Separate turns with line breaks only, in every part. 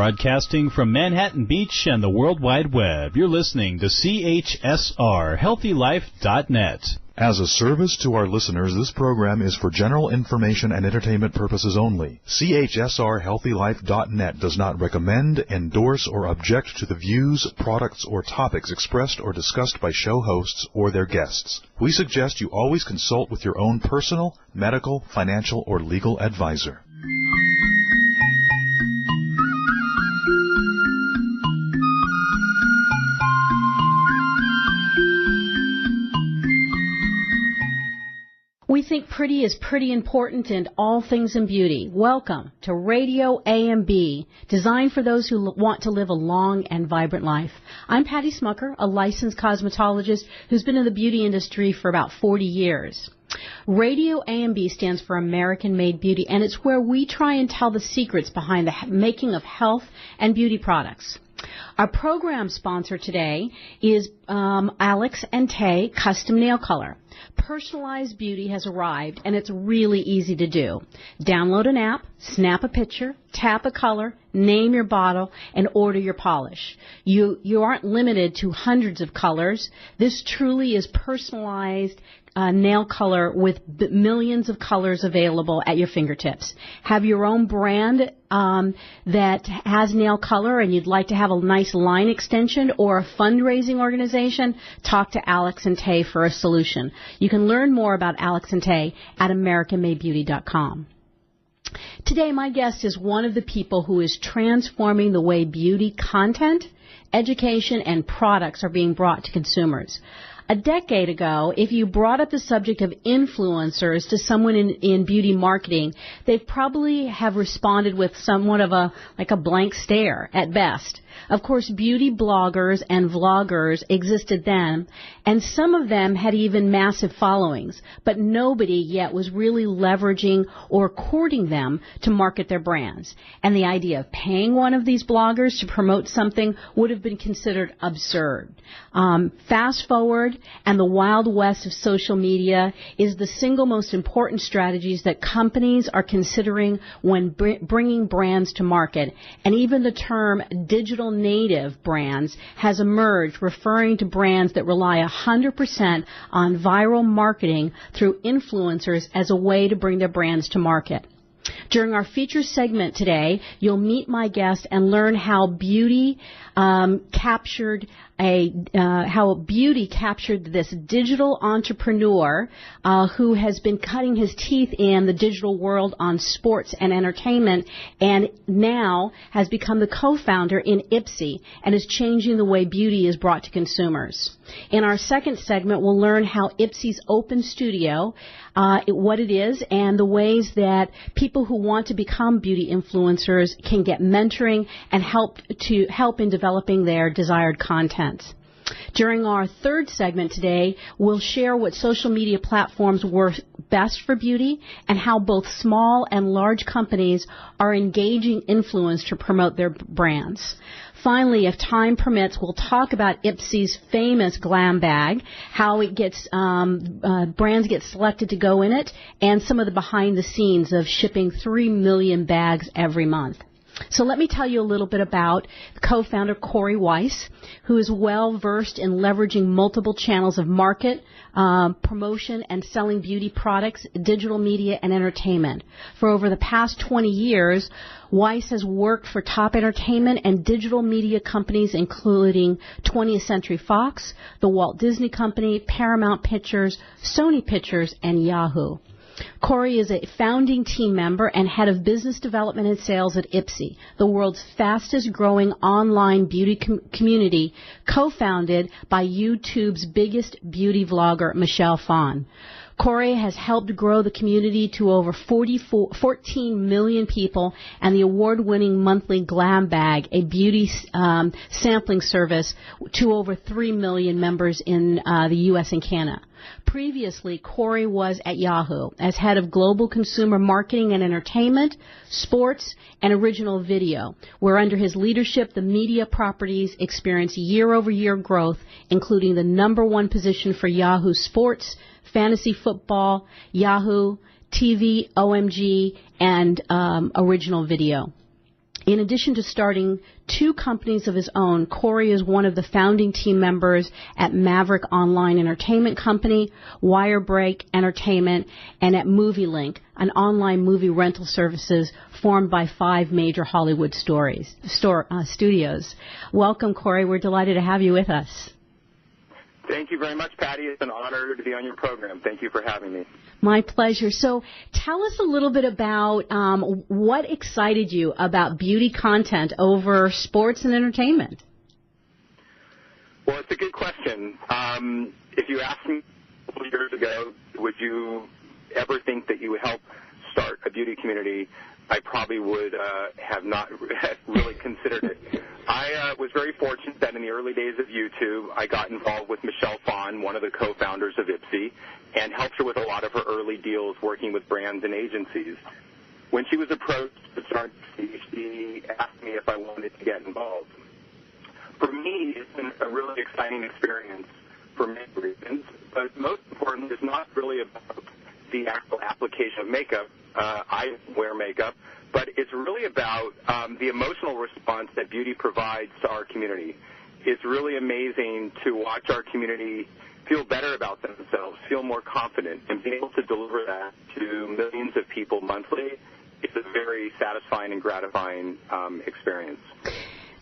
Broadcasting from Manhattan Beach and the World Wide Web, you're listening to CHSR, HealthyLife.net.
As a service to our listeners, this program is for general information and entertainment purposes only. CHSR HealthyLife.net does not recommend, endorse, or object to the views, products, or topics expressed or discussed by show hosts or their guests. We suggest you always consult with your own personal, medical, financial, or legal advisor.
We think pretty is pretty important in all things in beauty. Welcome to RadioAMB, designed for those who want to live a long and vibrant life. I'm Patty Smucker, a licensed cosmetologist who's been in the beauty industry for about 40 years. RadioAMB stands for American Made Beauty, and it's where we try and tell the secrets behind the making of health and beauty products. Our program sponsor today is Alex & Tay Custom Nail Color. Personalized beauty has arrived, and it's really easy to do. Download an app, snap a picture, tap a color, name your bottle, and order your polish. You aren't limited to hundreds of colors. This truly is personalized nail color with millions of colors available at your fingertips. Have your own brand that has nail color and you'd like to have a nice line extension or a fundraising organization? Talk to Alex & Tay for a solution. You can learn more about Alex & Tay at AmericanMadeBeauty.com. Today, my guest is one of the people who is transforming the way beauty content, education, and products are being brought to consumers. A decade ago, if you brought up the subject of influencers to someone in beauty marketing, they'd probably have responded with somewhat of a blank stare at best. Of course, beauty bloggers and vloggers existed then, and some of them had even massive followings, but nobody yet was really leveraging or courting them to market their brands. And the idea of paying one of these bloggers to promote something would have been considered absurd. Fast forward, and the Wild West of social media is the single most important strategies that companies are considering when bringing brands to market. And even the term digital native brands has emerged, referring to brands that rely 100% on viral marketing through influencers as a way to bring their brands to market. During our feature segment today, you'll meet my guest and learn how beauty captured this digital entrepreneur who has been cutting his teeth in the digital world on sports and entertainment, and now has become the co-founder in Ipsy and is changing the way beauty is brought to consumers. In our second segment, we'll learn how Ipsy's Open Studio, what it is, and the ways that people who want to become beauty influencers can get mentoring and help in developing their desired content. During our third segment today, we'll share what social media platforms work best for beauty and how both small and large companies are engaging influence to promote their brands. Finally, if time permits, we'll talk about Ipsy's famous glam bag, how it gets brands get selected to go in it, and some of the behind the scenes of shipping 3 million bags every month. So let me tell you a little bit about co-founder Corey Weiss, who is well-versed in leveraging multiple channels of market, promotion, and selling beauty products, digital media, and entertainment. For over the past 20 years, Weiss has worked for top entertainment and digital media companies, including 20th Century Fox, the Walt Disney Company, Paramount Pictures, Sony Pictures, and Yahoo! Corey is a founding team member and head of business development and sales at Ipsy, the world's fastest-growing online beauty community, co-founded by YouTube's biggest beauty vlogger, Michelle Phan. Corey has helped grow the community to over 14 million people, and the award-winning monthly Glam Bag, a beauty sampling service, to over 3 million members in the U.S. and Canada. Previously, Corey was at Yahoo as head of global consumer marketing and entertainment, sports, and original video, where under his leadership, the media properties experienced year-over-year growth, including the #1 position for Yahoo Sports, Fantasy Football, Yahoo, TV, OMG, and original video. In addition to starting 2 companies of his own, Corey is one of the founding team members at Maverick Online Entertainment Company, Wirebreak Entertainment, and at MovieLink, an online movie rental services formed by 5 major Hollywood studios. Welcome, Corey. We're delighted to have you with us.
Thank you very much, Patty. It's an honor to be on your program. Thank you for having me.
My pleasure. So tell us a little bit about what excited you about beauty content over sports and entertainment.
Well, it's a good question. If you asked me a couple years ago, would you ever think that you would help start a beauty community, I probably would have not really considered it. I was very fortunate that in the early days of YouTube, I got involved with Michelle Phan, one of the co-founders of Ipsy, and helped her with a lot of her early deals working with brands and agencies. When she was approached to start Ipsy, she asked me if I wanted to get involved. For me, it's been a really exciting experience for many reasons, but most importantly, it's not really about the actual application of makeup. I wear makeup, but it's really about the emotional response that beauty provides to our community. It's really amazing to watch our community feel better about themselves, feel more confident, and be able to deliver that to millions of people monthly. It's a very satisfying and gratifying experience.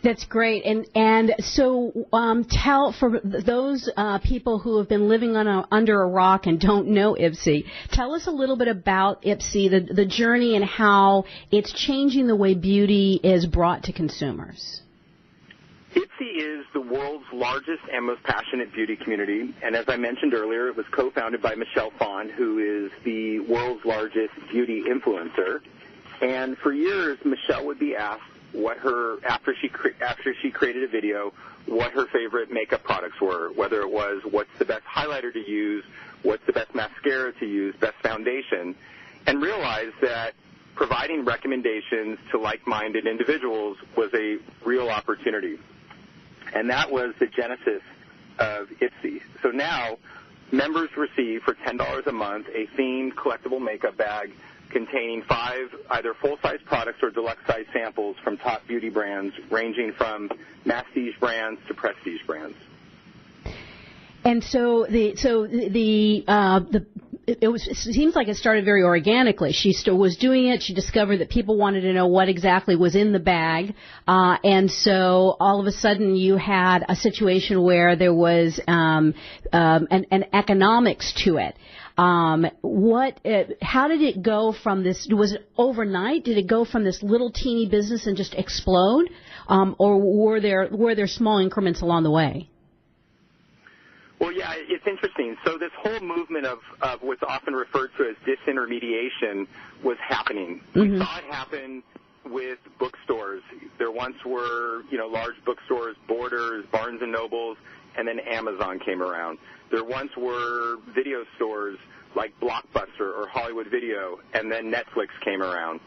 That's great. And so tell, for those people who have been living under a rock and don't know Ipsy, tell us a little bit about Ipsy, the journey and how it's changing the way beauty is brought to consumers.
Ipsy is the world's largest and most passionate beauty community, and as I mentioned earlier, it was co-founded by Michelle Phan, who is the world's largest beauty influencer. And for years, Michelle would be asked what her, after she created a video, what her favorite makeup products were, whether it was what's the best highlighter to use, what's the best mascara to use, best foundation, and realized that providing recommendations to like-minded individuals was a real opportunity. And that was the genesis of Ipsy. So now members receive for $10 a month a themed collectible makeup bag containing 5 either full-size products or deluxe-size samples from top beauty brands, ranging from masstige brands to prestige brands.
And so it seems like it started very organically. She still was doing it. She discovered that people wanted to know what exactly was in the bag, and so all of a sudden you had a situation where there was an economics to it. How did it go from this? Was it overnight? Did it go from this little teeny business and just explode, or were there small increments along the way?
Well, yeah, it's interesting. So this whole movement of what's often referred to as disintermediation was happening. Mm-hmm. We saw it happen with bookstores. There once were, large bookstores, Borders, Barnes & Nobles, and then Amazon came around. There once were video stores like Blockbuster or Hollywood Video, and then Netflix came around.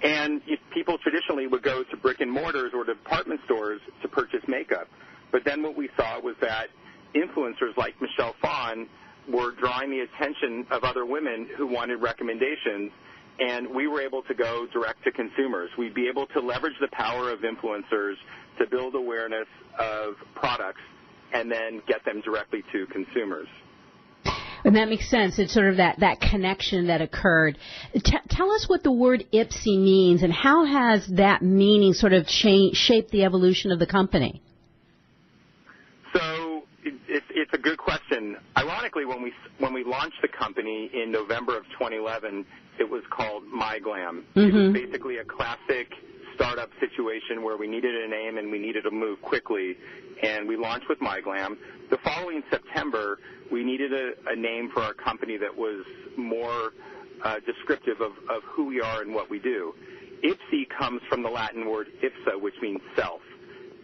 And people traditionally would go to brick and mortars or department stores to purchase makeup. But then what we saw was that influencers like Michelle Phan were drawing the attention of other women who wanted recommendations, and we were able to go direct to consumers. We'd be able to leverage the power of influencers to build awareness of products and then get them directly to consumers.
And that makes sense. It's sort of that connection that occurred. Tell us what the word Ipsy means and how has that meaning sort of shaped the evolution of the company?
So it's a good question. Ironically, when we launched the company in November of 2011, it was called MyGlam. Mm-hmm. It was basically a classic startup situation where we needed a name and we needed to move quickly, and we launched with MyGlam. The following September, we needed a name for our company that was more descriptive of who we are and what we do. Ipsy comes from the Latin word ipsa, which means self.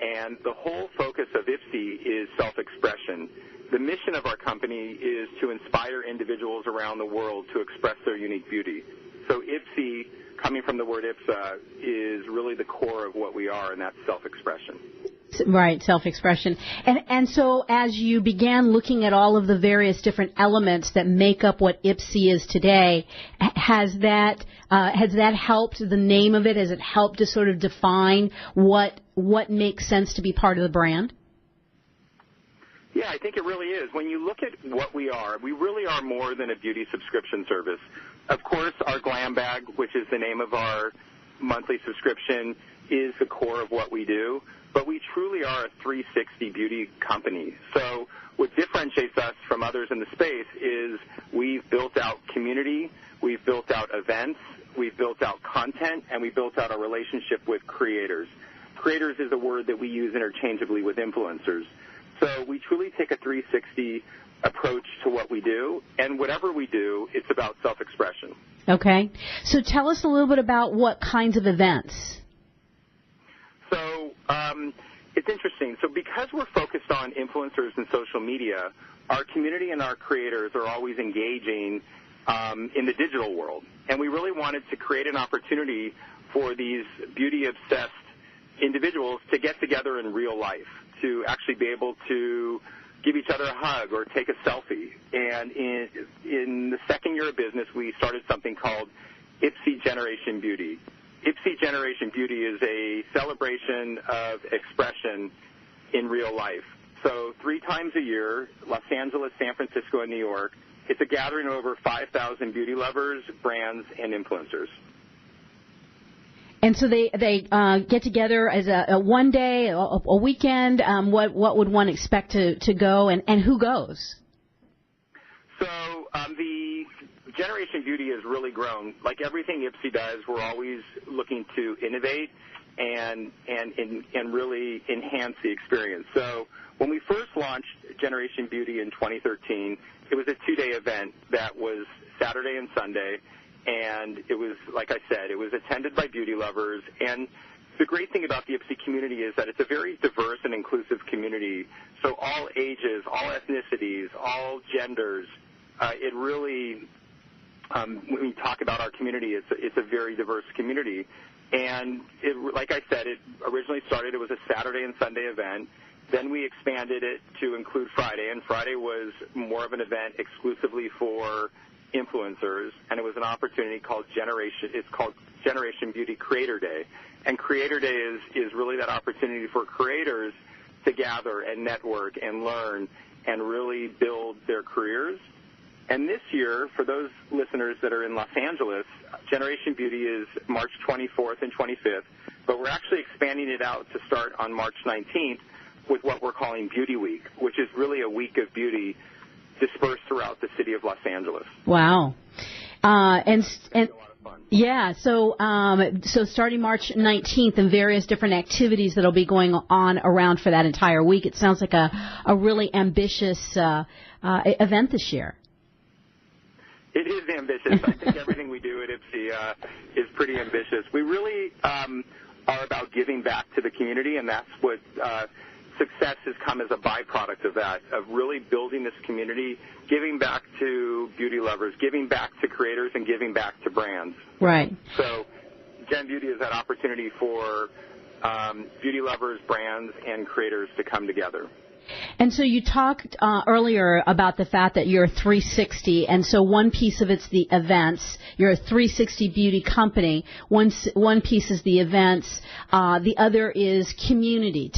And the whole focus of Ipsy is self-expression. The mission of our company is to inspire individuals around the world to express their unique beauty. So Ipsy, coming from the word ipsa, is really the core of what we are, and that's self-expression.
Right, self-expression. And so as you began looking at all of the various different elements that make up what Ipsy is today, has that helped the name of it? Has it helped to sort of define what makes sense to be part of the brand?
Yeah, I think it really is. When you look at what we really are more than a beauty subscription service. Of course, our Glam Bag, which is the name of our monthly subscription, is the core of what we do. But we truly are a 360 beauty company. So what differentiates us from others in the space is we've built out community, we've built out events, we've built out content, and we built out a relationship with creators. Creators is a word that we use interchangeably with influencers. So we truly take a 360 approach to what we do, and whatever we do, it's about self-expression.
Okay. So tell us a little bit about what kinds of events.
So it's interesting. So because we're focused on influencers and social media, our community and our creators are always engaging in the digital world. And we really wanted to create an opportunity for these beauty-obsessed individuals to get together in real life, to actually be able to give each other a hug or take a selfie. And in the second year of business, we started something called Ipsy Generation Beauty. Ipsy Generation Beauty is a celebration of expression in real life. So 3 times a year, Los Angeles, San Francisco, and New York, it's a gathering of over 5,000 beauty lovers, brands, and influencers.
And so they get together as a one day, a weekend. What would one expect to go, and who goes?
So the Generation Beauty has really grown. Like everything Ipsy does, we're always looking to innovate and really enhance the experience. So when we first launched Generation Beauty in 2013, it was a 2-day event that was Saturday and Sunday. And it was, like I said, it was attended by beauty lovers. And the great thing about the Ipsy community is that it's a very diverse and inclusive community. So all ages, all ethnicities, all genders, it really, when we talk about our community, it's a very diverse community. And like I said, it originally started, it was a Saturday and Sunday event. Then we expanded it to include Friday, and Friday was more of an event exclusively for influencers, and it was an opportunity called Generation Beauty Creator Day. And Creator Day is really that opportunity for creators to gather and network and learn and really build their careers. And this year, for those listeners that are in Los Angeles, Generation Beauty is March 24th and 25th, but we're actually expanding it out to start on March 19th with what we're calling Beauty Week, which is really a week of beauty dispersed throughout the city of Los Angeles.
Wow. And
a lot of fun.
Yeah, so starting March 19th and various different activities that will be going on around for that entire week. It sounds like a really ambitious event this year.
It is ambitious. I think everything we do at Ipsy is pretty ambitious. We really are about giving back to the community, and that's what success has come as a byproduct of that, of really building this community, giving back to beauty lovers, giving back to creators, and giving back to brands.
Right.
So Gen Beauty is that opportunity for beauty lovers, brands, and creators to come together.
And so you talked earlier about the fact that you're 360, and so one piece of it's the events. You're a 360 beauty company. One piece is the events. The other is community.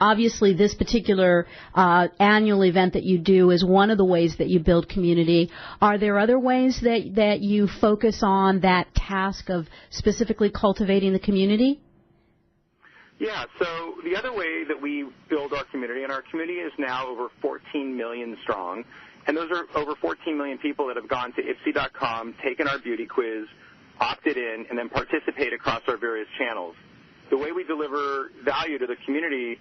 Obviously, this particular annual event that you do is one of the ways that you build community. Are there other ways that you focus on that task of specifically cultivating the community?
Yeah, so the other way that we build our community, and our community is now over 14 million strong, and those are over 14 million people that have gone to Ipsy.com, taken our beauty quiz, opted in, and then participate across our various channels. The way we deliver value to the community,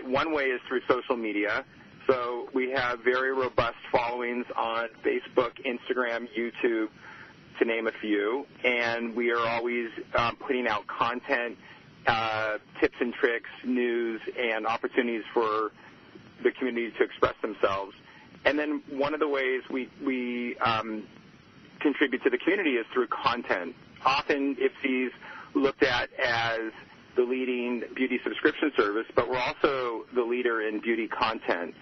one way is through social media. So we have very robust followings on Facebook, Instagram, YouTube, to name a few, and we are always putting out content, tips and tricks, news, and opportunities for the community to express themselves. And then one of the ways we contribute to the community is through content. Often Ipsy's looked at as the leading beauty subscription service, but we're also the leader in beauty content.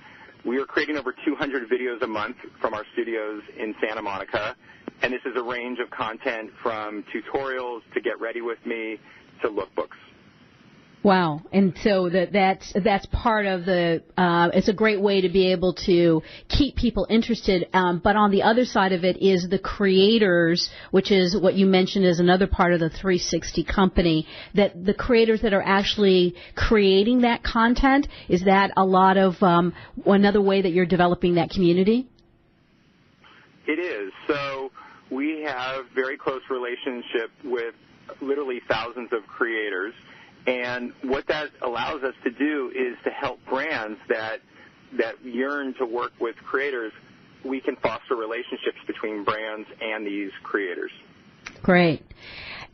We are creating over 200 videos a month from our studios in Santa Monica, and this is a range of content from tutorials to get ready with me to lookbooks.
Wow. And so that's part of the, it's a great way to be able to keep people interested. But on the other side of it is the creators, which is what you mentioned is another part of the 360 company, that the creators that are actually creating that content, is that a lot of, another way that you're developing that community?
It is. So we have very close relationship with literally thousands of creators. And what that allows us to do is to help brands that yearn to work with creators. We can foster relationships between brands and these creators. Great.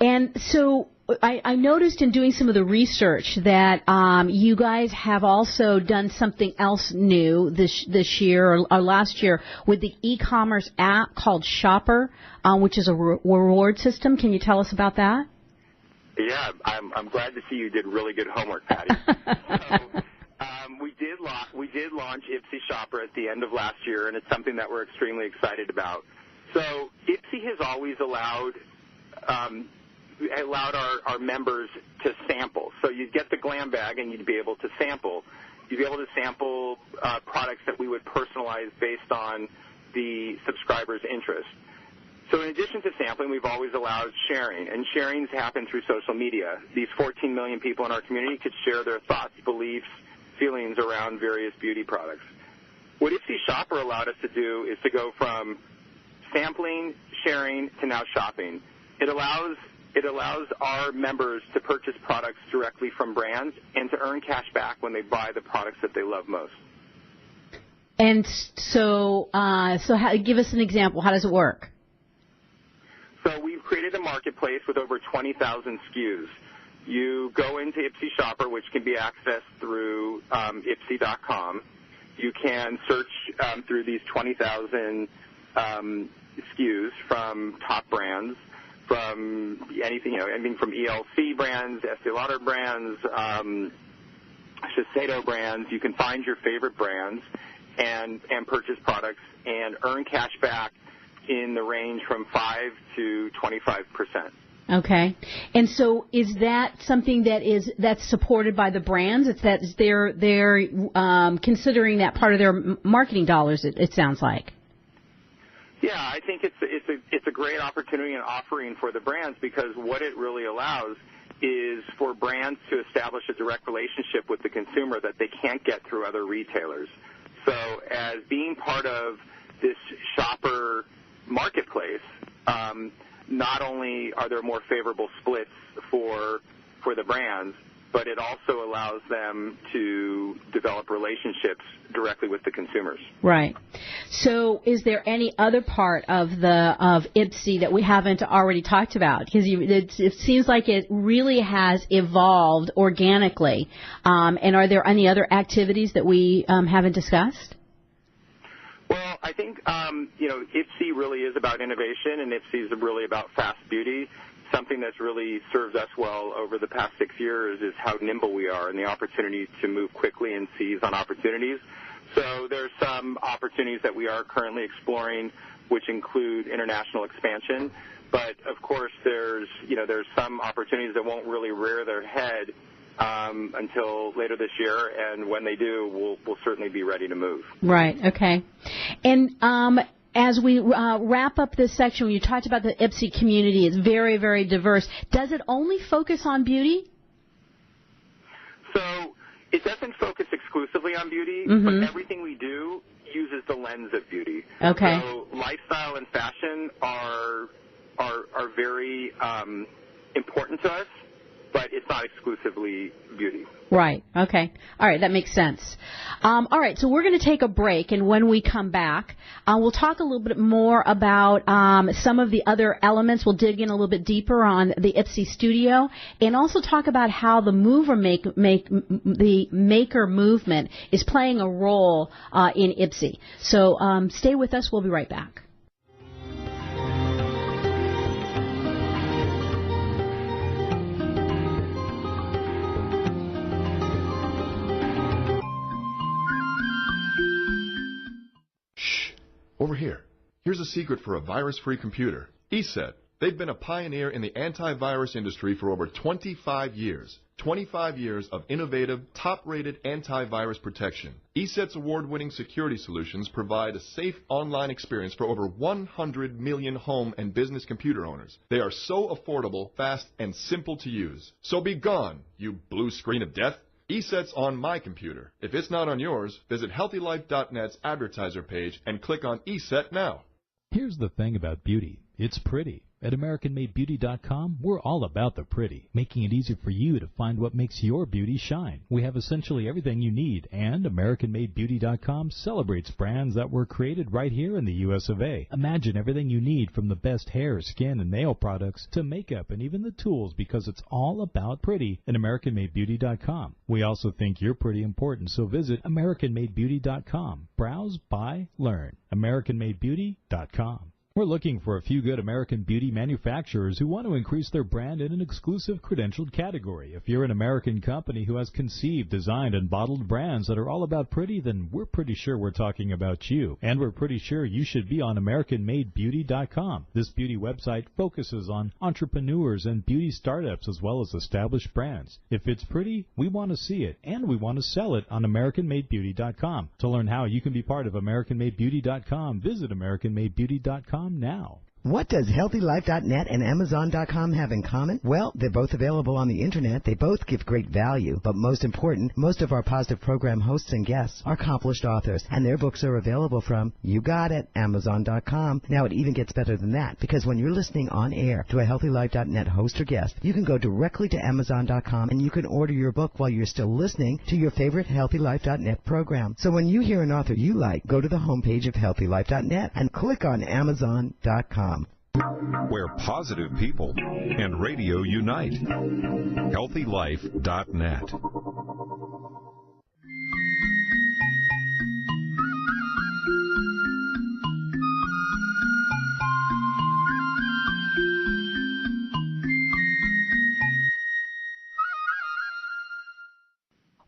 And so I noticed in doing some of the research that you guys have also done something else new this year or last year with the e-commerce app called Shopper, which is a reward system. Can you tell us about that?
Yeah, I'm glad to see you did really good homework, Patty. So, we did launch Ipsy Shopper at the end of last year, and it's something that we're extremely excited about. So Ipsy has always allowed our members to sample. So you'd get the glam bag, and you'd be able to sample. You'd be able to sample products that we would personalize based on the subscriber's interest. So in addition to sampling, we've always allowed sharing, and sharings happen through social media. These 14 million people in our community could share their thoughts, beliefs, feelings around various beauty products. What Ipsy Shopper allowed us to do is to go from sampling, sharing, to now shopping. It allows our members to purchase products directly from brands and to earn cash back when they buy the products that they love most.
And so give us an example. How does it work?
So we've created a marketplace with over 20,000 SKUs. You go into Ipsy Shopper, which can be accessed through Ipsy.com. You can search through these 20,000 SKUs from top brands, from anything from ELC brands, Estee Lauder brands, Shiseido brands. You can find your favorite brands and purchase products and earn cash back in the range from 5 to 25%.
Okay. And so is that something that's supported by the brands? It's that they're considering that part of their marketing dollars, it sounds like.
Yeah, I think it's a great opportunity and offering for the brands, because what it really allows is for brands to establish a direct relationship with the consumer that they can't get through other retailers. So as being part of this shopper marketplace, not only are there more favorable splits for the brands, but it also allows them to develop relationships directly with the consumers.
Right. So is there any other part of Ipsy that we haven't already talked about? Because it seems like it really has evolved organically. And are there any other activities that we haven't discussed?
Well, I think, Ipsy really is about innovation, and Ipsy is really about fast beauty. Something that's really served us well over the past 6 years is how nimble we are and the opportunity to move quickly and seize on opportunities. So there's some opportunities that we are currently exploring, which include international expansion. But, of course, there's some opportunities that won't really rear their head until later this year, and when they do, we'll certainly be ready to move.
Right, okay. And as we wrap up this section, when you talked about the Ipsy community, it's very, very diverse. Does it only focus on beauty?
So it doesn't focus exclusively on beauty, but everything we do uses the lens of beauty.
Okay.
So lifestyle and fashion are very important to us, but it's not exclusively beauty.
Right. Okay. All right. That makes sense. All right. So we're going to take a break, and when we come back, we'll talk a little bit more about some of the other elements. We'll dig in a little bit deeper on the Ipsy Studio, and also talk about how the the maker movement is playing a role in Ipsy. So stay with us. We'll be right back.
Over here. Here's a secret for a virus-free computer. ESET. They've been a pioneer in the antivirus industry for over 25 years. 25 years of innovative, top-rated antivirus protection. ESET's award-winning security solutions provide a safe online experience for over 100 million home and business computer owners. They are so affordable, fast, and simple to use. So be gone, you blue screen of death. ESET's on my computer. If it's not on yours, visit HealthyLife.net's advertiser page and click on ESET now.
Here's the thing about beauty. It's pretty. At AmericanMadeBeauty.com, we're all about the pretty, making it easy for you to find what makes your beauty shine. We have essentially everything you need, and AmericanMadeBeauty.com celebrates brands that were created right here in the U.S. of A. Imagine everything you need from the best hair, skin, and nail products to makeup and even the tools, because it's all about pretty at AmericanMadeBeauty.com. We also think you're pretty important, so visit AmericanMadeBeauty.com. Browse, buy, learn. AmericanMadeBeauty.com. We're looking for a few good American beauty manufacturers who want to increase their brand in an exclusive credentialed category. If you're an American company who has conceived, designed, and bottled brands that are all about pretty, then we're pretty sure we're talking about you. And we're pretty sure you should be on AmericanMadeBeauty.com. This beauty website focuses on entrepreneurs and beauty startups as well as established brands. If it's pretty, we want to see it, and we want to sell it on AmericanMadeBeauty.com. To learn how you can be part of AmericanMadeBeauty.com, visit AmericanMadeBeauty.com now.
What does HealthyLife.net and Amazon.com have in common? Well, they're both available on the Internet. They both give great value. But most important, most of our positive program hosts and guests are accomplished authors, and their books are available from, you got it, Amazon.com. Now, it even gets better than that, because when you're listening on air to a HealthyLife.net host or guest, you can go directly to Amazon.com and you can order your book while you're still listening to your favorite HealthyLife.net program. So when you hear an author you like, go to the homepage of HealthyLife.net and click on Amazon.com.
Where positive people and radio unite. HealthyLife.net.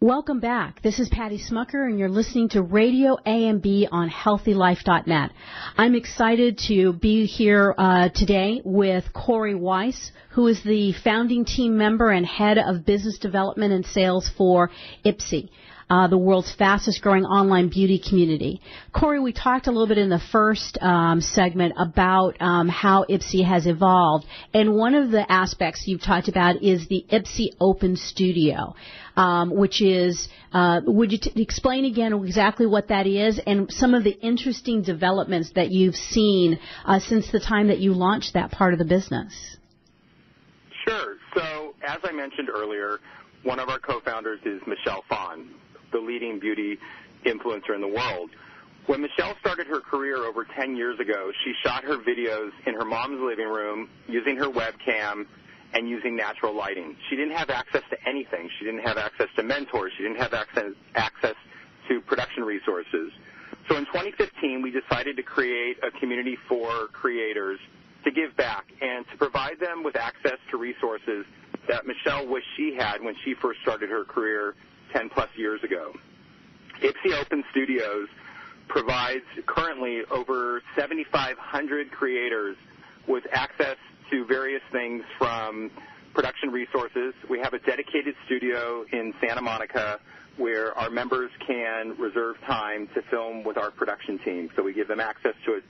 Welcome back. This is Patty Smucker, and you're listening to RadioAMB on HealthyLife.net. I'm excited to be here today with Corey Weiss, who is the founding team member and head of business development and sales for Ipsy, the world's fastest-growing online beauty community. Corey, we talked a little bit in the first segment about how Ipsy has evolved, and one of the aspects you've talked about is the Ipsy Open Studio, which is, would you explain again exactly what that is and some of the interesting developments that you've seen since the time that you launched that part of the business?
Sure. So, as I mentioned earlier, one of our co-founders is Michelle Phan, the leading beauty influencer in the world. When Michelle started her career over 10 years ago, she shot her videos in her mom's living room using her webcam and using natural lighting. She didn't have access to anything. She didn't have access to mentors. She didn't have access to production resources. So in 2015, we decided to create a community for creators to give back and to provide them with access to resources that Michelle wished she had when she first started her career 10-plus years ago. Ipsy Open Studios provides currently over 7,500 creators with access to various things from production resources. We have a dedicated studio in Santa Monica where our members can reserve time to film with our production team. So we give them access to a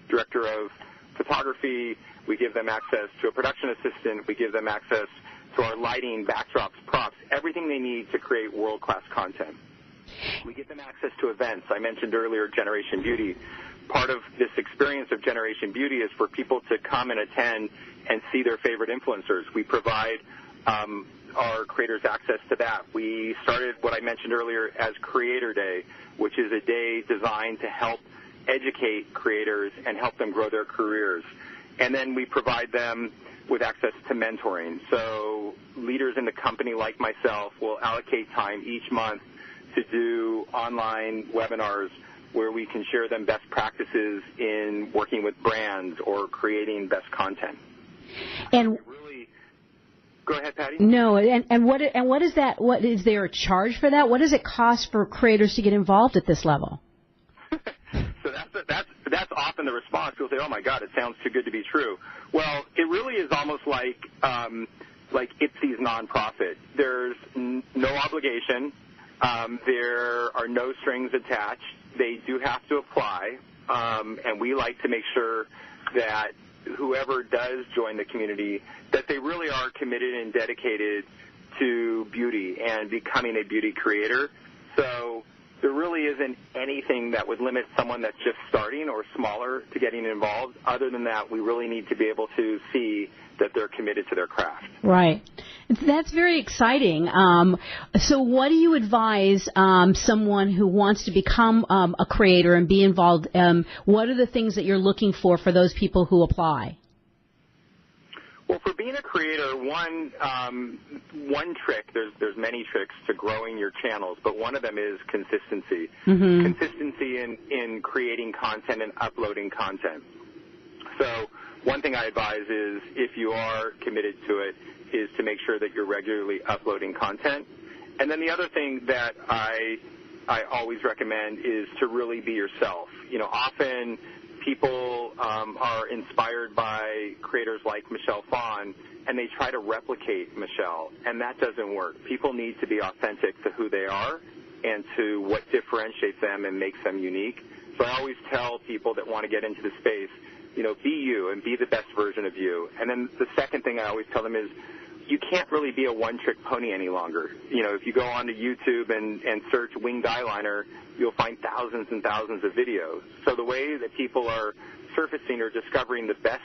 director of photography. We give them access to a production assistant. We give them access to our lighting, backdrops, props, everything they need to create world-class content. We give them access to events. I mentioned earlier Generation Beauty. Part of this experience of Generation Beauty is for people to come and attend and see their favorite influencers. We provide our creators access to that. We started what I mentioned earlier as Creator Day, which is a day designed to help educate creators and help them grow their careers. And then we provide them with access to mentoring. So leaders in the company like myself will allocate time each month to do online webinars where we can share them best practices in working with brands or creating best content.
And
go ahead, Patty.
No, and what is that? What is there a charge for that? What does it cost for creators to get involved at this level?
So that's often the response. People say, "Oh my God, it sounds too good to be true." Well, it really is almost like Ipsy's nonprofit. There's no obligation. There are no strings attached. They do have to apply, and we like to make sure that whoever does join the community, that they really are committed and dedicated to beauty and becoming a beauty creator. So there really isn't anything that would limit someone that's just starting or smaller to getting involved. Other than that, we really need to be able to see that they're committed to their craft.
Right. That's very exciting. So what do you advise someone who wants to become a creator and be involved? What are the things that you're looking for those people who apply?
Well, for being a creator, one trick, there's many tricks to growing your channels, but one of them is consistency. Mm-hmm. Consistency in creating content and uploading content. So one thing I advise is, if you are committed to it, is to make sure that you're regularly uploading content. And then the other thing that I always recommend is to really be yourself. Often people are inspired by creators like Michelle Phan, and they try to replicate Michelle, and that doesn't work. People need to be authentic to who they are and to what differentiates them and makes them unique. So I always tell people that want to get into the space, be you and be the best version of you. And then the second thing I always tell them is, you can't really be a one-trick pony any longer. If you go onto YouTube and search winged eyeliner, you'll find thousands and thousands of videos. So the way that people are surfacing or discovering the best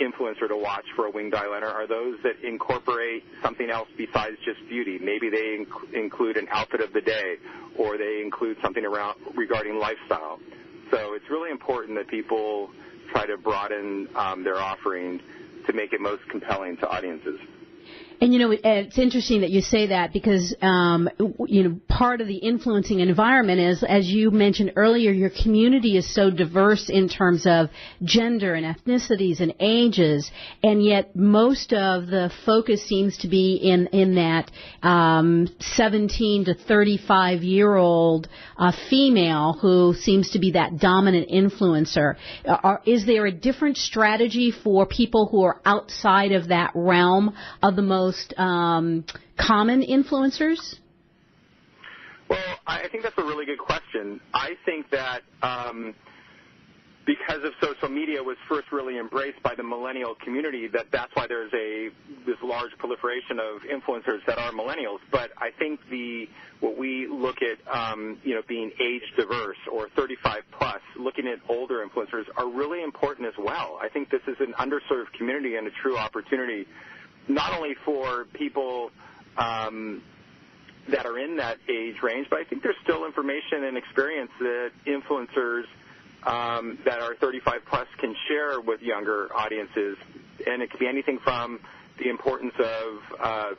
influencer to watch for a winged eyeliner are those that incorporate something else besides just beauty. Maybe they include an outfit of the day, or they include something regarding lifestyle. So it's really important that people try to broaden their offering to make it most compelling to audiences.
And, it's interesting that you say that because, part of the influencing environment is, as you mentioned earlier, your community is so diverse in terms of gender and ethnicities and ages, and yet most of the focus seems to be in that 17 to 35-year-old female who seems to be that dominant influencer. Is there a different strategy for people who are outside of that realm of the most common influencers?
Well, I think that's a really good question. I think that because of social media was first really embraced by the millennial community, that's why there's this large proliferation of influencers that are millennials. But I think what we look at, being age diverse or 35 plus, looking at older influencers are really important as well. I think this is an underserved community and a true opportunity, not only for people that are in that age range, but I think there's still information and experience that influencers that are 35 plus can share with younger audiences. And it could be anything from the importance of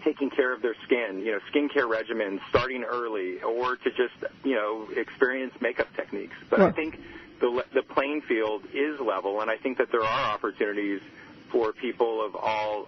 taking care of their skin, skincare regimens, starting early, or to just, experience makeup techniques. But I think the playing field is level, and I think that there are opportunities for people of all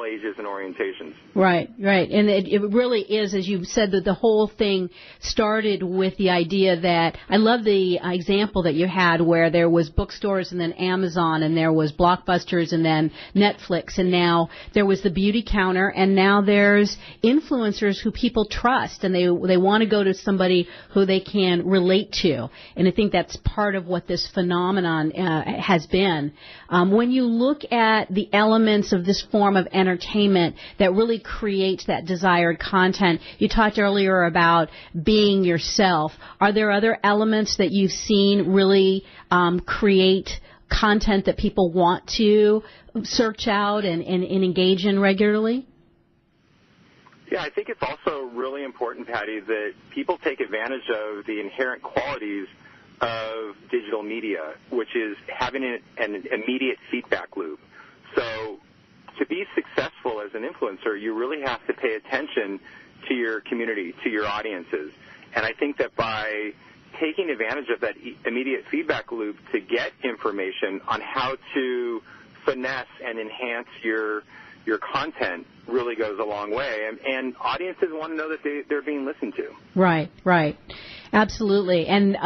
ages and orientations. Right.
And it really is, as you said, that the whole thing started with the idea that, I love the example that you had where there was bookstores and then Amazon and there was Blockbusters and then Netflix, and now there was the beauty counter, and now there's influencers who people trust, and they want to go to somebody who they can relate to. And I think that's part of what this phenomenon has been. When you look at the elements of this form of entertainment that really creates that desired content, you talked earlier about being yourself. Are there other elements that you've seen really create content that people want to search out and engage in regularly?
Yeah, I think it's also really important, Patty, that people take advantage of the inherent qualities of digital media, which is having an immediate feedback loop. So to be successful as an influencer, you really have to pay attention to your community, to your audiences. And I think that by taking advantage of that immediate feedback loop to get information on how to finesse and enhance your content really goes a long way. And audiences want to know that they're being listened to.
Right. Absolutely, and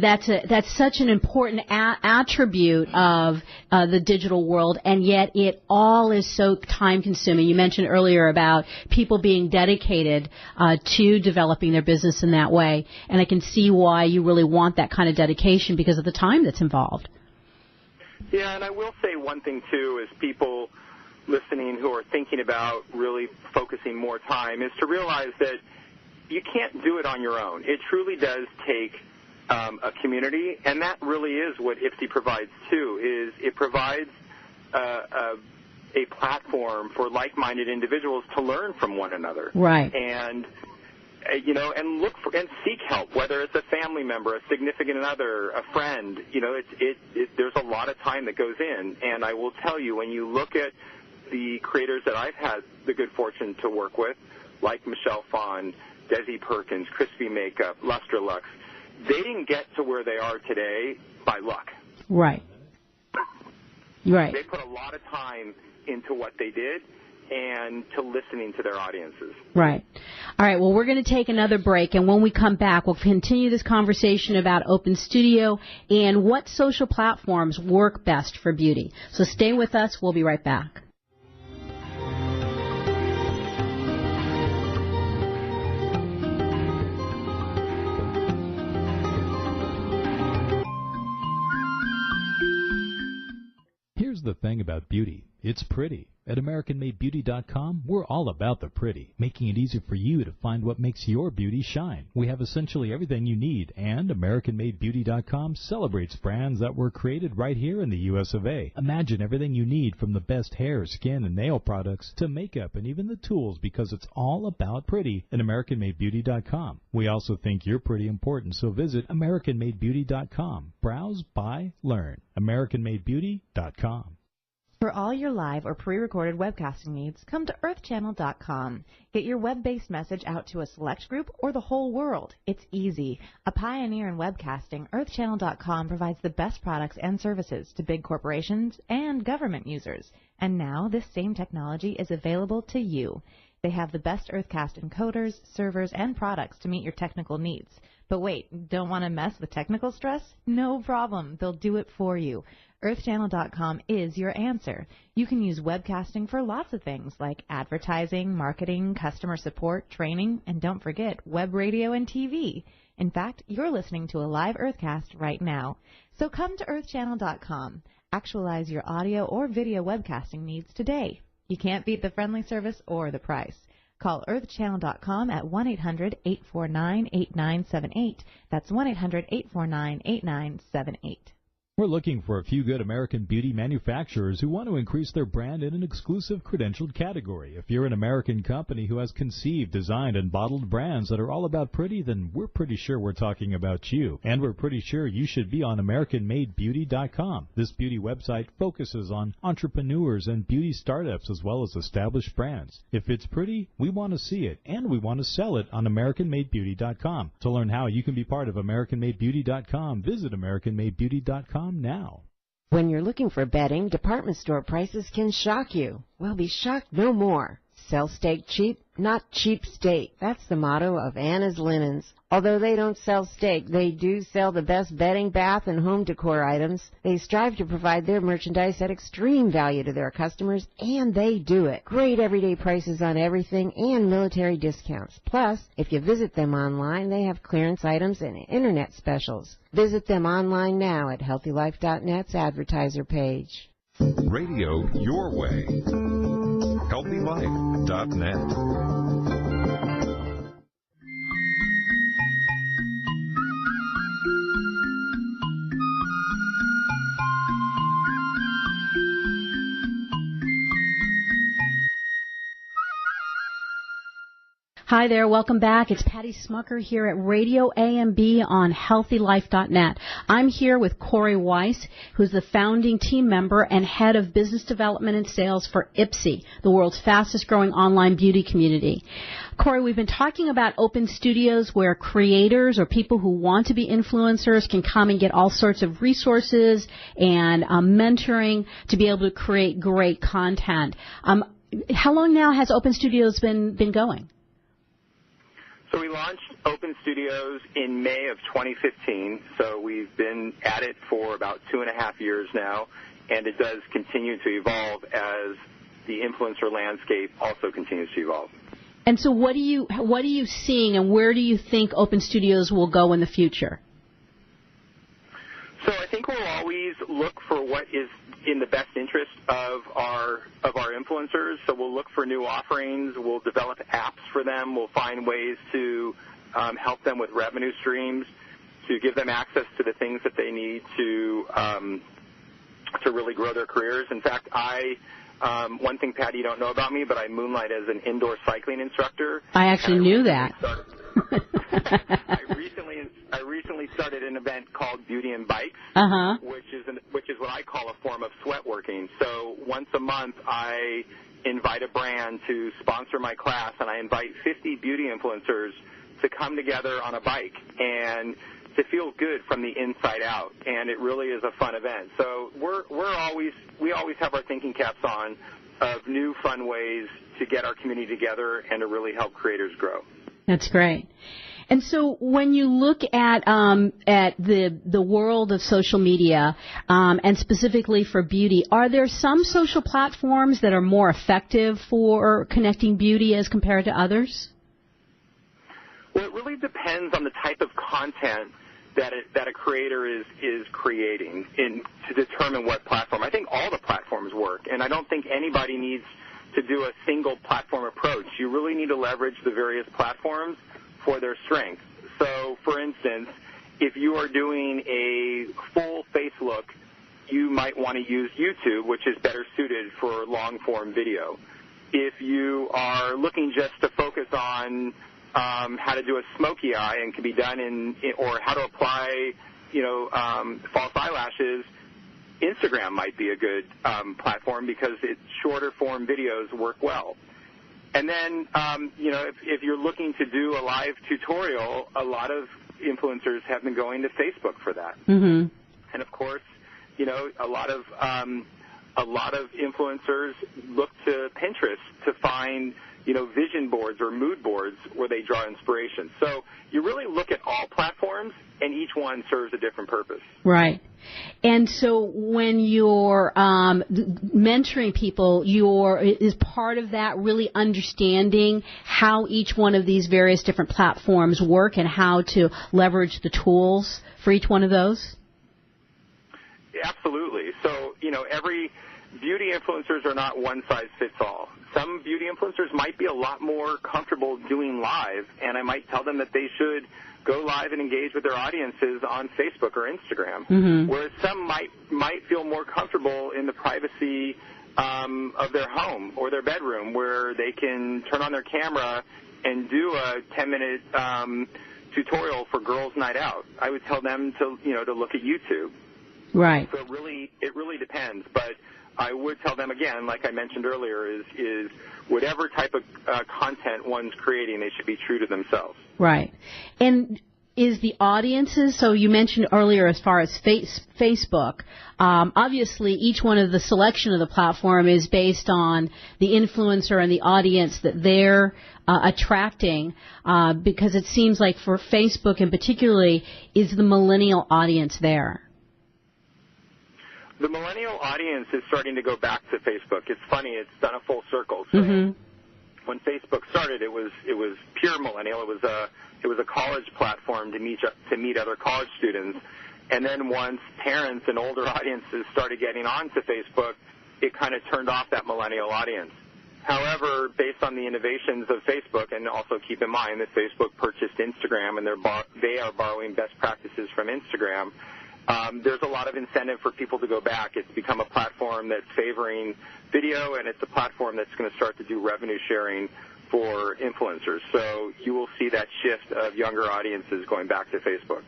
that's such an important attribute of the digital world, and yet it all is so time-consuming. You mentioned earlier about people being dedicated to developing their business in that way, and I can see why you really want that kind of dedication because of the time that's involved.
Yeah, and I will say one thing, too, is people listening who are thinking about really focusing more time is to realize that you can't do it on your own. It truly does take a community, and that really is what Ipsy provides, too, is it provides a platform for like-minded individuals to learn from one another.
Right.
And, and look for and seek help, whether it's a family member, a significant other, a friend. There's a lot of time that goes in, and I will tell you, when you look at the creators that I've had the good fortune to work with, like Michelle Phan, Desi Perkins, Crispy Makeup, Lustre Lux, they didn't get to where they are today by luck.
Right. Right.
They put a lot of time into what they did and to listening to their audiences.
Right. All right, well, we're going to take another break, and when we come back, we'll continue this conversation about Open Studio and what social platforms work best for beauty. So stay with us. We'll be right back.
Here's the thing about beauty. It's pretty. At AmericanMadeBeauty.com, we're all about the pretty, making it easy for you to find what makes your beauty shine. We have essentially everything you need, and AmericanMadeBeauty.com celebrates brands that were created right here in the U.S. of A. Imagine everything you need from the best hair, skin, and nail products to makeup and even the tools, because it's all about pretty at AmericanMadeBeauty.com. We also think you're pretty important, so visit AmericanMadeBeauty.com. Browse, buy, learn. AmericanMadeBeauty.com.
For all your live or pre-recorded webcasting needs, come to earthchannel.com. Get your web-based message out to a select group or the whole world. It's easy. A pioneer in webcasting, earthchannel.com provides the best products and services to big corporations and government users. And now this same technology is available to you. They have the best Earthcast encoders, servers, and products to meet your technical needs. But wait, don't want to mess with technical stress? No problem. They'll do it for you. EarthChannel.com is your answer. You can use webcasting for lots of things like advertising, marketing, customer support, training, and don't forget web radio and TV. In fact, you're listening to a live Earthcast right now. So come to EarthChannel.com. Actualize your audio or video webcasting needs today. You can't beat the friendly service or the price. Call EarthChannel.com at 1-800-849-8978. That's 1-800-849-8978.
We're looking for a few good American beauty manufacturers who want to increase their brand in an exclusive credentialed category. If you're an American company who has conceived, designed, and bottled brands that are all about pretty, then we're pretty sure we're talking about you. And we're pretty sure you should be on AmericanMadeBeauty.com. This beauty website focuses on entrepreneurs and beauty startups as well as established brands. If it's pretty, we want to see it, and we want to sell it on AmericanMadeBeauty.com. To learn how you can be part of AmericanMadeBeauty.com, visit AmericanMadeBeauty.com now.
When you're looking for bedding, department store prices can shock you. Well, be shocked no more. Sell steak cheap, not cheap steak. That's the motto of Anna's Linens. Although they don't sell steak, they do sell the best bedding, bath, and home decor items. They strive to provide their merchandise at extreme value to their customers, and they do it. Great everyday prices on everything and military discounts. Plus, if you visit them online, they have clearance items and internet specials. Visit them online now at HealthyLife.net's advertiser page.
Radio your way. HealthyLife.net.
Hi there, welcome back. It's Patty Smucker here at RadioAMB on HealthyLife.net. I'm here with Corey Weiss, who's the founding team member and head of business development and sales for Ipsy, the world's fastest growing online beauty community. Corey, we've been talking about open studios where creators or people who want to be influencers can come and get all sorts of resources and mentoring to be able to create great content. How long now has Open Studios been going?
So we launched Open Studios in May of 2015, so we've been at it for about 2.5 years now, and it does continue to evolve as the influencer landscape also continues to evolve.
And so what are you seeing, and where do you think Open Studios will go in the future?
So I think we'll always look for what is in the best interest of our influencers. So we'll look for new offerings. We'll develop apps for them. We'll find ways to help them with revenue streams, to give them access to the things that they need to really grow their careers. In fact, one thing, Patty, you don't know about me, but I moonlight as an indoor cycling instructor.
I actually knew that.
I recently started an event called Beauty and Bikes, which is what I call a form of sweat working. So once a month, I invite a brand to sponsor my class, and I invite 50 beauty influencers to come together on a bike and to feel good from the inside out. And it really is a fun event. So we always have our thinking caps on of new fun ways to get our community together and to really help creators grow.
That's great. And so when you look at the world of social media, and specifically for beauty, are there some social platforms that are more effective for connecting beauty as compared to others?
Well, it really depends on the type of content that a creator is creating to determine what platform. I think all the platforms work, and I don't think anybody needs to do a single platform approach. You really need to leverage the various platforms for their strengths. So, for instance, if you are doing a full face look, you might want to use YouTube, which is better suited for long-form video. If you are looking just to focus on how to do a smoky eye and can be done or how to apply, false eyelashes, Instagram might be a good platform because its shorter form videos work well. And then, if you're looking to do a live tutorial, a lot of influencers have been going to Facebook for that.
Mm-hmm.
And of course, a lot of influencers look to Pinterest to find vision boards or mood boards where they draw inspiration. So you really look at all platforms, and each one serves a different purpose.
Right. And so when you're mentoring people, is part of that really understanding how each one of these various different platforms work and how to leverage the tools for each one of those?
Absolutely. So, every beauty influencers are not one size fits all. Some beauty influencers might be a lot more comfortable doing live, and I might tell them that they should go live and engage with their audiences on Facebook or Instagram, whereas some might feel more comfortable in the privacy of their home or their bedroom, where they can turn on their camera and do a 10-minute tutorial for Girls' Night Out. I would tell them to look at YouTube.
Right.
So it really depends, but I would tell them again, like I mentioned earlier, is whatever type of content one's creating, they should be true to themselves.
Right. And is the audiences, so you mentioned earlier as far as Facebook, obviously each one of the selection of the platform is based on the influencer and the audience that they're attracting, because it seems like for Facebook in particularly, is the millennial audience there?
The millennial audience is starting to go back to Facebook. It's funny; it's done a full circle. So when Facebook started, it was pure millennial. It was a college platform to meet other college students. And then once parents and older audiences started getting onto Facebook, it kind of turned off that millennial audience. However, based on the innovations of Facebook, and also keep in mind that Facebook purchased Instagram, and they are borrowing best practices from Instagram. There's a lot of incentive for people to go back. It's become a platform that's favoring video, and it's a platform that's going to start to do revenue sharing for influencers. So you will see that shift of younger audiences going back to Facebook.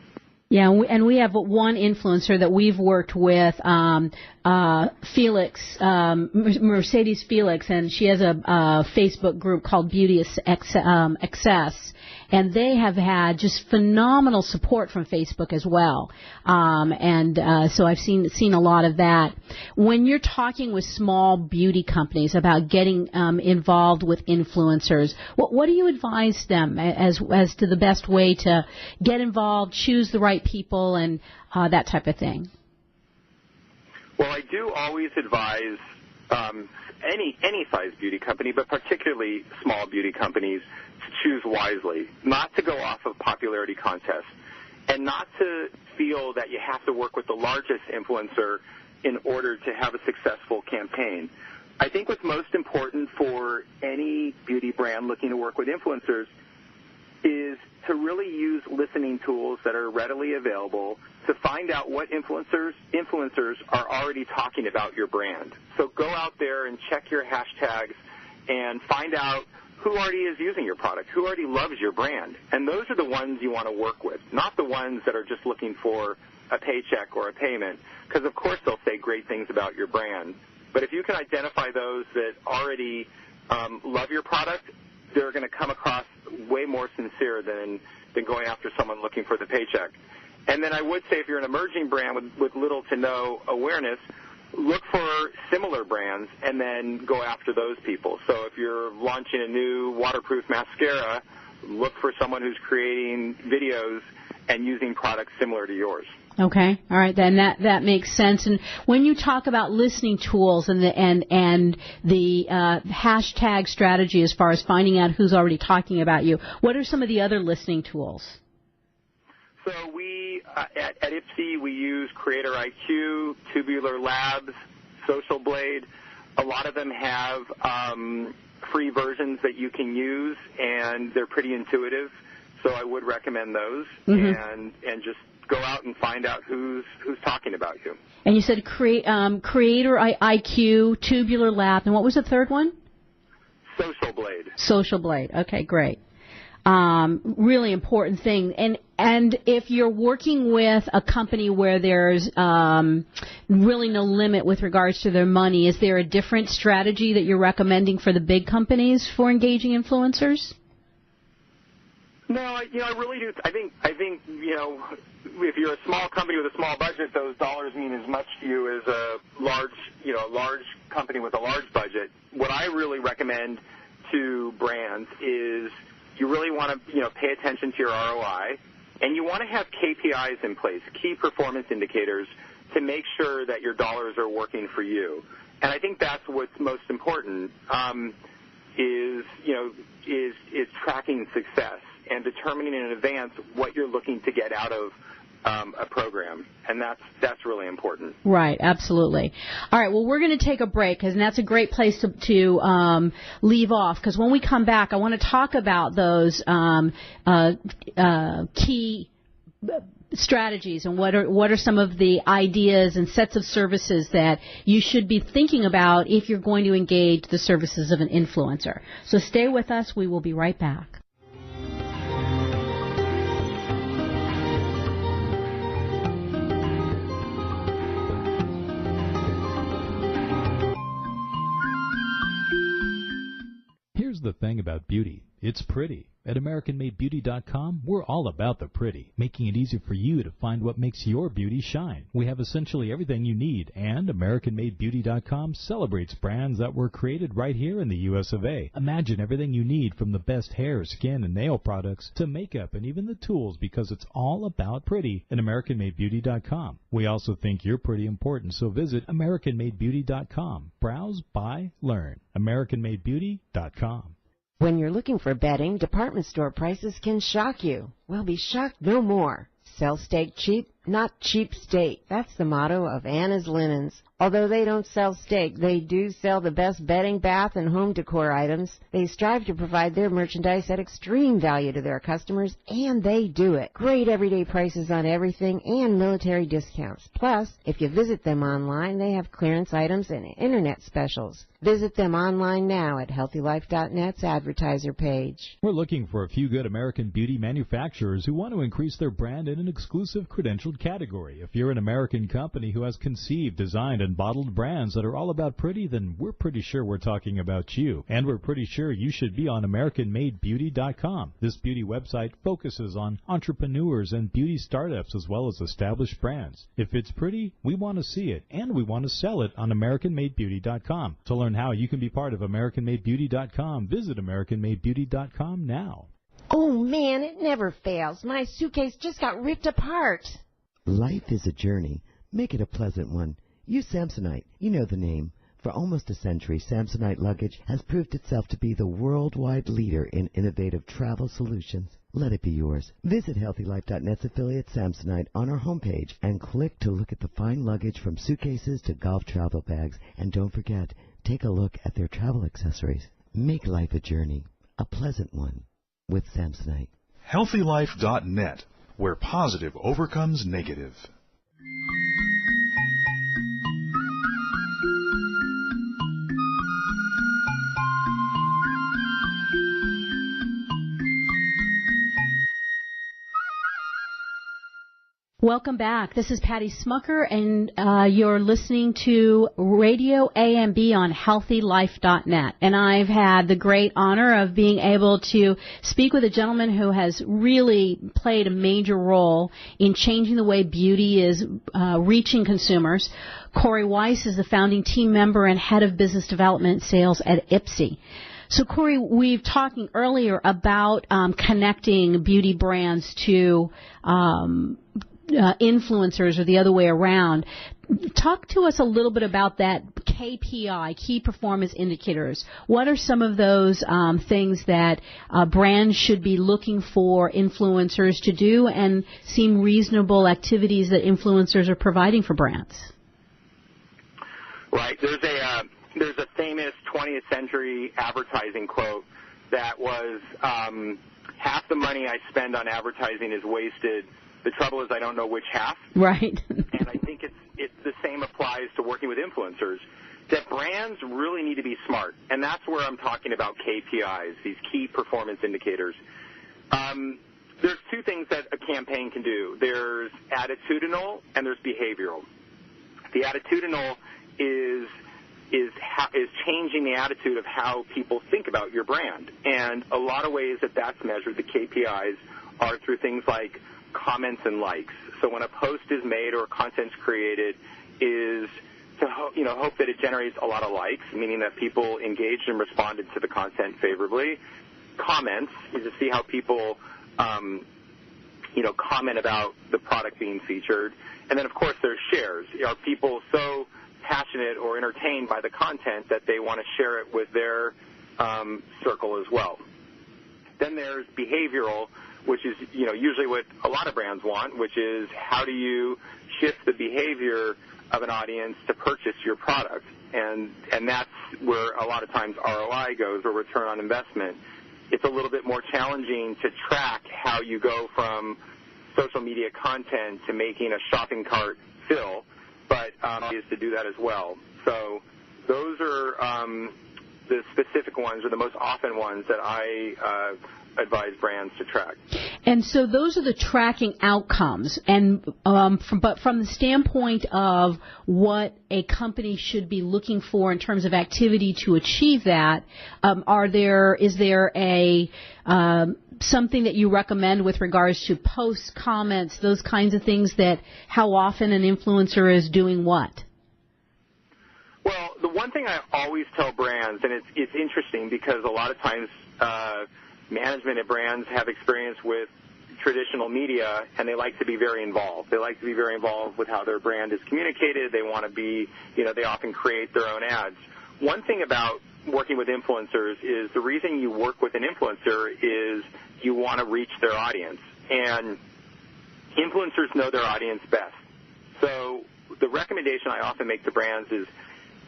Yeah, and we have one influencer that we've worked with, Felix, Mercedes Felix, and she has a Facebook group called Beauty Excess. and they have had just phenomenal support from Facebook as well. So I've seen a lot of that. When you're talking with small beauty companies about getting involved with influencers, what do you advise them as to the best way to get involved, choose the right people, and that type of thing?
Well, I do always advise any size beauty company, but particularly small beauty companies, to choose wisely, not to go off of popularity contests, and not to feel that you have to work with the largest influencer in order to have a successful campaign. I think what's most important for any beauty brand looking to work with influencers is to really use listening tools that are readily available to find out what influencers are already talking about your brand. So go out there and check your hashtags and find out who already is using your product, who already loves your brand. And those are the ones you want to work with, not the ones that are just looking for a paycheck or a payment, because of course they'll say great things about your brand. But if you can identify those that already love your product, they're going to come across way more sincere than going after someone looking for the paycheck. And then I would say if you're an emerging brand with little to no awareness, look for similar brands and then go after those people. So if you're launching a new waterproof mascara, look for someone who's creating videos and using products similar to yours.
Okay, all right, then that makes sense. And when you talk about listening tools and the hashtag strategy as far as finding out who's already talking about you, what are some of the other listening tools?
So we at Ipsy we use Creator IQ, Tubular Labs, Social Blade. A lot of them have free versions that you can use, and they're pretty intuitive. So I would recommend those, and just go out and find out who's talking about you.
And you said Creator IQ, Tubular Lab, and what was the third one?
Social Blade.
Social Blade. Okay, great. Really important thing. And if you're working with a company where there's really no limit with regards to their money, is there a different strategy that you're recommending for the big companies for engaging influencers?
No, I really do. I think, if you're a small company with a small budget, those dollars mean as much to you as a large company with a large budget. What I really recommend to brands is you really want to, pay attention to your ROI, and you want to have KPIs in place, key performance indicators, to make sure that your dollars are working for you. And I think that's what's most important, is tracking success and determining in advance what you're looking to get out of a program, and that's really important.
Right, absolutely. All right, well, we're going to take a break, and that's a great place to leave off, because when we come back, I want to talk about those key strategies and what are some of the ideas and sets of services that you should be thinking about if you're going to engage the services of an influencer. So stay with us. We will be right back.
Here's the thing about beauty. It's pretty. At AmericanMadeBeauty.com, we're all about the pretty, making it easy for you to find what makes your beauty shine. We have essentially everything you need, and AmericanMadeBeauty.com celebrates brands that were created right here in the U.S. of A. Imagine everything you need, from the best hair, skin, and nail products to makeup and even the tools, because it's all about pretty at AmericanMadeBeauty.com. We also think you're pretty important, so visit AmericanMadeBeauty.com. Browse, buy, learn. AmericanMadeBeauty.com.
When you're looking for bedding, department store prices can shock you. Well, be shocked no more. Sell steak cheap, not cheap steak. That's the motto of Anna's Linens. Although they don't sell steak, they do sell the best bedding, bath, and home decor items. They strive to provide their merchandise at extreme value to their customers, and they do it. Great everyday prices on everything and military discounts. Plus, if you visit them online, they have clearance items and internet specials. Visit them online now at HealthyLife.net's advertiser page.
We're looking for a few good American beauty manufacturers who want to increase their brand in an exclusive credentialed category. If you're an American company who has conceived, designed, and bottled brands that are all about pretty, then we're pretty sure we're talking about you. And we're pretty sure you should be on AmericanMadeBeauty.com. This beauty website focuses on entrepreneurs and beauty startups as well as established brands. If it's pretty, we want to see it, and we want to sell it on AmericanMadeBeauty.com. To learn how you can be part of AmericanMadeBeauty.com, visit AmericanMadeBeauty.com now.
Oh, man, it never fails. My suitcase just got ripped apart.
Life is a journey. Make it a pleasant one. Use Samsonite. You know the name. For almost a century, Samsonite luggage has proved itself to be the worldwide leader in innovative travel solutions. Let it be yours. Visit HealthyLife.net's affiliate Samsonite on our homepage and click to look at the fine luggage from suitcases to golf travel bags. And don't forget, take a look at their travel accessories. Make life a journey, a pleasant one, with Samsonite.
HealthyLife.net, where positive overcomes negative.
Welcome back. This is Patty Smucker, and you're listening to RadioAMB on HealthyLife.net. And I've had the great honor of being able to speak with a gentleman who has really played a major role in changing the way beauty is reaching consumers. Corey Weiss is the founding team member and head of business development sales at Ipsy. So, Corey, we were talking earlier about connecting beauty brands to influencers or the other way around. Talk to us a little bit about that KPI, key performance indicators. What are some of those things that brands should be looking for influencers to do and seem reasonable activities that influencers are providing for brands?
Right. There's a famous 20th century advertising quote that was, half the money I spend on advertising is wasted. The trouble is I don't know which half.
Right.
And I think it's the same applies to working with influencers, that brands really need to be smart. And that's where I'm talking about KPIs, these key performance indicators. There's two things that a campaign can do. There's attitudinal and there's behavioral. The attitudinal is changing the attitude of how people think about your brand. And a lot of ways that that's measured, the KPIs, are through things like comments and likes. So when a post is made or content's created, is to hope that it generates a lot of likes, meaning that people engaged and responded to the content favorably. Comments is to see how people comment about the product being featured. And then, of course, there's shares. Are people so passionate or entertained by the content that they want to share it with their circle as well? Then there's behavioral, which is usually what a lot of brands want, which is how do you shift the behavior of an audience to purchase your product? And that's where a lot of times ROI goes, or return on investment. It's a little bit more challenging to track how you go from social media content to making a shopping cart fill, but is to do that as well. So those are the specific ones, or the most often ones that I advise brands to track.
And so those are the tracking outcomes. And but from the standpoint of what a company should be looking for in terms of activity to achieve that, is there a something that you recommend with regards to posts, comments, those kinds of things, that how often an influencer is doing what?
Well, the one thing I always tell brands, and it's interesting because a lot of times management at brands have experience with traditional media, and they like to be very involved. They like to be very involved with how their brand is communicated. They want to be, they often create their own ads. One thing about working with influencers is the reason you work with an influencer is you want to reach their audience. And influencers know their audience best. So the recommendation I often make to brands is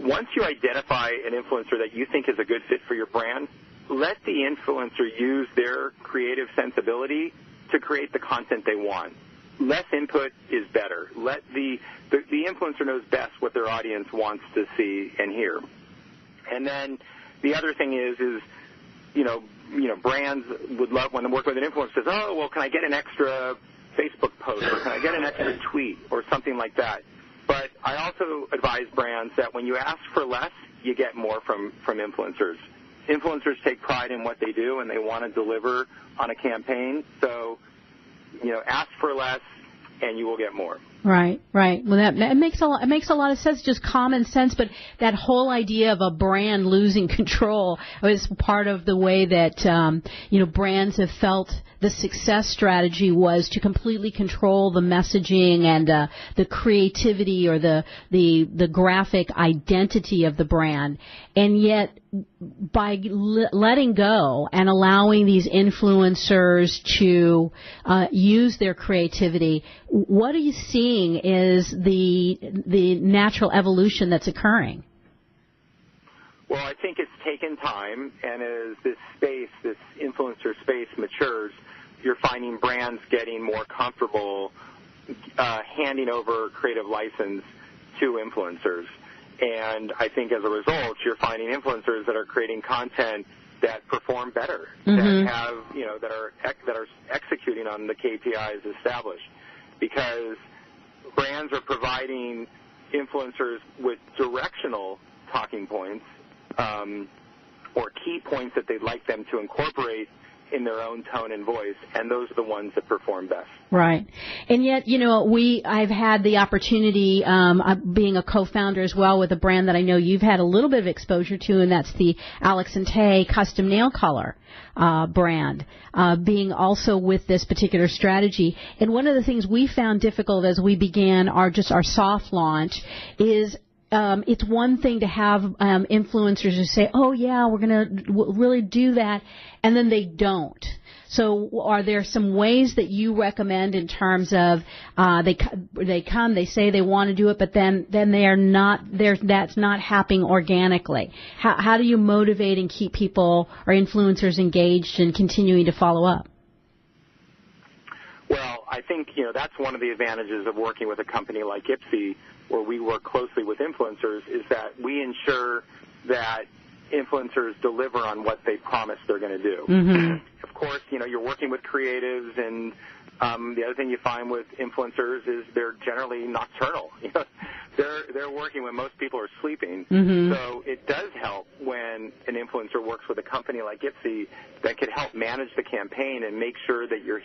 once you identify an influencer that you think is a good fit for your brand, let the influencer use their creative sensibility to create the content they want. Less input is better. Let the influencer knows best what their audience wants to see and hear. And then the other thing is brands would love when they work with an influencer says, oh, well, can I get an extra Facebook post or can I get an extra tweet or something like that? But I also advise brands that when you ask for less, you get more from influencers. Influencers take pride in what they do and they want to deliver on a campaign. So, ask for less and you will get more.
Right. Well, it makes a lot of sense, just common sense. But that whole idea of a brand losing control is part of the way that brands have felt the success strategy was to completely control the messaging and the creativity or the graphic identity of the brand. And yet, by letting go and allowing these influencers to use their creativity, what are you seeing is the natural evolution that's occurring?
Well, I think it's taken time, and as this influencer space matures, you're finding brands getting more comfortable handing over creative license to influencers. And I think as a result, you're finding influencers that are creating content that perform better, that have, that are executing on the KPIs established, because brands are providing influencers with directional talking points or key points that they'd like them to incorporate in their own tone and voice, and those are the ones that perform best. Right.
And yet, I've had the opportunity, being a co-founder as well with a brand that I know you've had a little bit of exposure to, and that's the Alex and Tay custom nail color brand, being also with this particular strategy. And one of the things we found difficult as we began our soft launch is it's one thing to have influencers who say, oh, yeah, we're going to really do that, and then they don't. So are there some ways that you recommend in terms of they come, they say they want to do it, but then they are not there, that's not happening organically? How do you motivate and keep people or influencers engaged and continuing to follow up?
Well, I think, that's one of the advantages of working with a company like Ipsy, where we work closely with influencers, is that we ensure that influencers deliver on what they promise they're going to do. Mm-hmm. Of course, you're working with creatives, and the other thing you find with influencers is they're generally nocturnal. They're working when most people are sleeping. Mm-hmm. So it does help when an influencer works with a company like Ipsy that can help manage the campaign and make sure that you're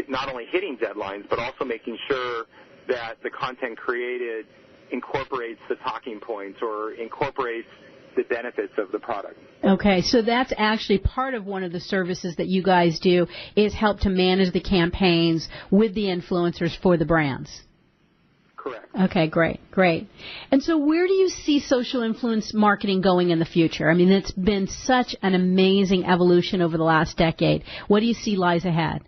not only hitting deadlines, but also making sure that the content created incorporates the talking points or incorporates the benefits of the product.
Okay, so that's actually part of one of the services that you guys do, is help to manage the campaigns with the influencers for the brands.
Correct.
Okay, great. And so where do you see social influence marketing going in the future? I mean, it's been such an amazing evolution over the last decade. What do you see lies ahead?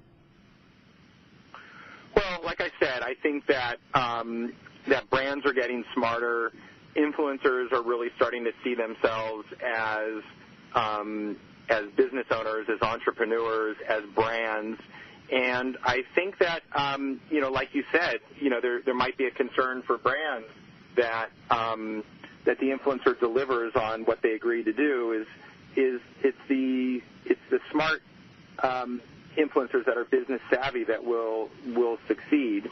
Well, like I said, I think that that brands are getting smarter. Influencers are really starting to see themselves as business owners, as entrepreneurs, as brands. And I think that, like you said, there might be a concern for brands that that the influencer delivers on what they agree to do. It's the smart influencers that are business savvy that will succeed,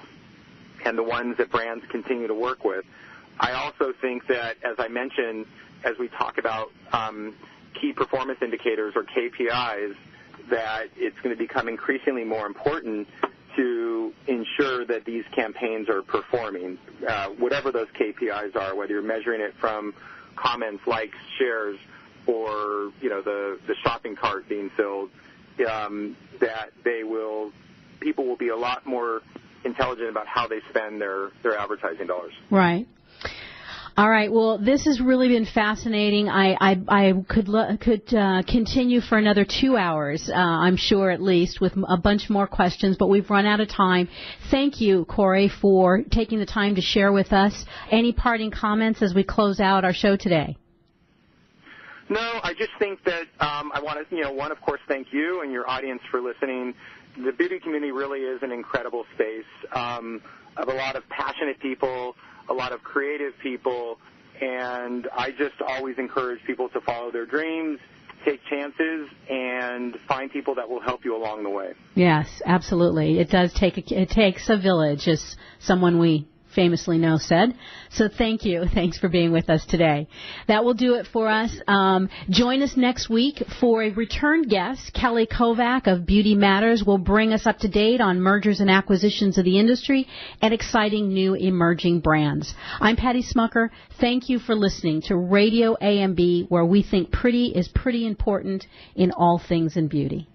and the ones that brands continue to work with. I also think that, as I mentioned, as we talk about key performance indicators or KPIs, that it's going to become increasingly more important to ensure that these campaigns are performing, whatever those KPIs are, whether you're measuring it from comments, likes, shares, or the shopping cart being filled, that people will be a lot more intelligent about how they spend their advertising dollars.
Right. All right. Well, this has really been fascinating. I could continue for another 2 hours, I'm sure, at least, with a bunch more questions, but we've run out of time. Thank you, Corey, for taking the time to share with us. Any parting comments as we close out our show today?
No, I just think that I want to, one, of course, thank you and your audience for listening. The beauty community really is an incredible space of a lot of passionate people, a lot of creative people, And I just always encourage people to follow their dreams, take chances, and find people that will help you along the way.
Yes, absolutely. It takes a village, as someone we famously know said. So thank you. Thanks for being with us today. That will do it for us. Join us next week for a return guest. Kelly Kovac of Beauty Matters will bring us up to date on mergers and acquisitions of the industry and exciting new emerging brands. I'm Patty Smucker. Thank you for listening to Radio AMB, where we think pretty is pretty important in all things in beauty.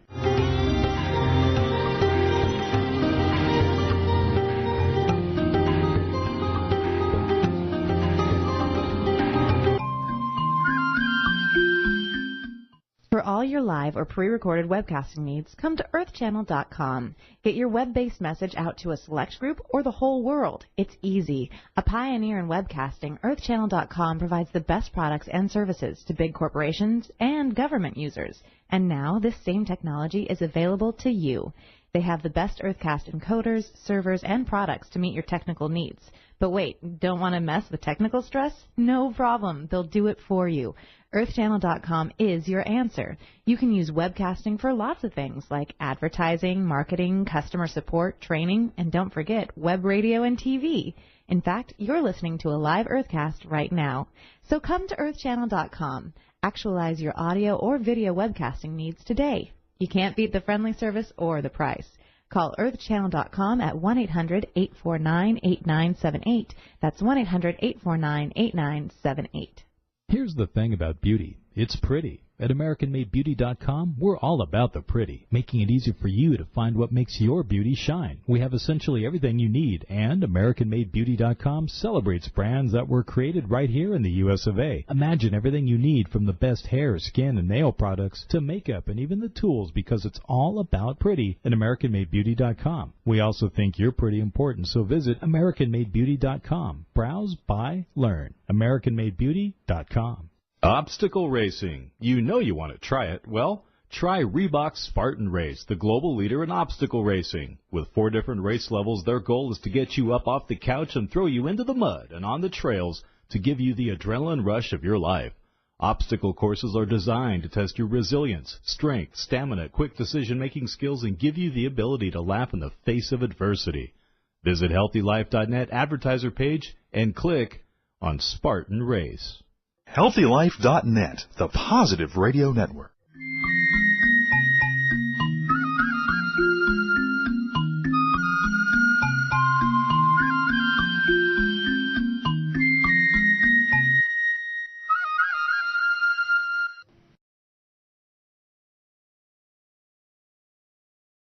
For all your live or pre-recorded webcasting needs, come to earthchannel.com. Get your web-based message out to a select group or the whole world. It's easy. A pioneer in webcasting, earthchannel.com provides the best products and services to big corporations and government users. And now this same technology is available to you. They have the best Earthcast encoders, servers, and products to meet your technical needs. But wait, don't want to mess with technical stress? No problem. They'll do it for you. EarthChannel.com is your answer. You can use webcasting for lots of things like advertising, marketing, customer support, training, and don't forget web radio and TV. In fact, you're listening to a live Earthcast right now. So come to EarthChannel.com. Actualize your audio or video webcasting needs today. You can't beat the friendly service or the price. Call earthchannel.com at 1-800-849-8978. That's 1-800-849-8978.
Here's the thing about beauty. It's pretty. At AmericanMadeBeauty.com, we're all about the pretty, making it easy for you to find what makes your beauty shine. We have essentially everything you need, and AmericanMadeBeauty.com celebrates brands that were created right here in the U.S. of A. Imagine everything you need from the best hair, skin, and nail products to makeup and even the tools, because it's all about pretty at AmericanMadeBeauty.com. We also think you're pretty important, so visit AmericanMadeBeauty.com. Browse, buy, learn. AmericanMadeBeauty.com.
Obstacle racing. You know you want to try it. Well, try Reebok's Spartan Race, the global leader in obstacle racing. With 4 different race levels, their goal is to get you up off the couch and throw you into the mud and on the trails to give you the adrenaline rush of your life. Obstacle courses are designed to test your resilience, strength, stamina, quick decision-making skills, and give you the ability to laugh in the face of adversity. Visit HealthyLife.net advertiser page and click on Spartan Race.
HealthyLife.net, the positive radio network.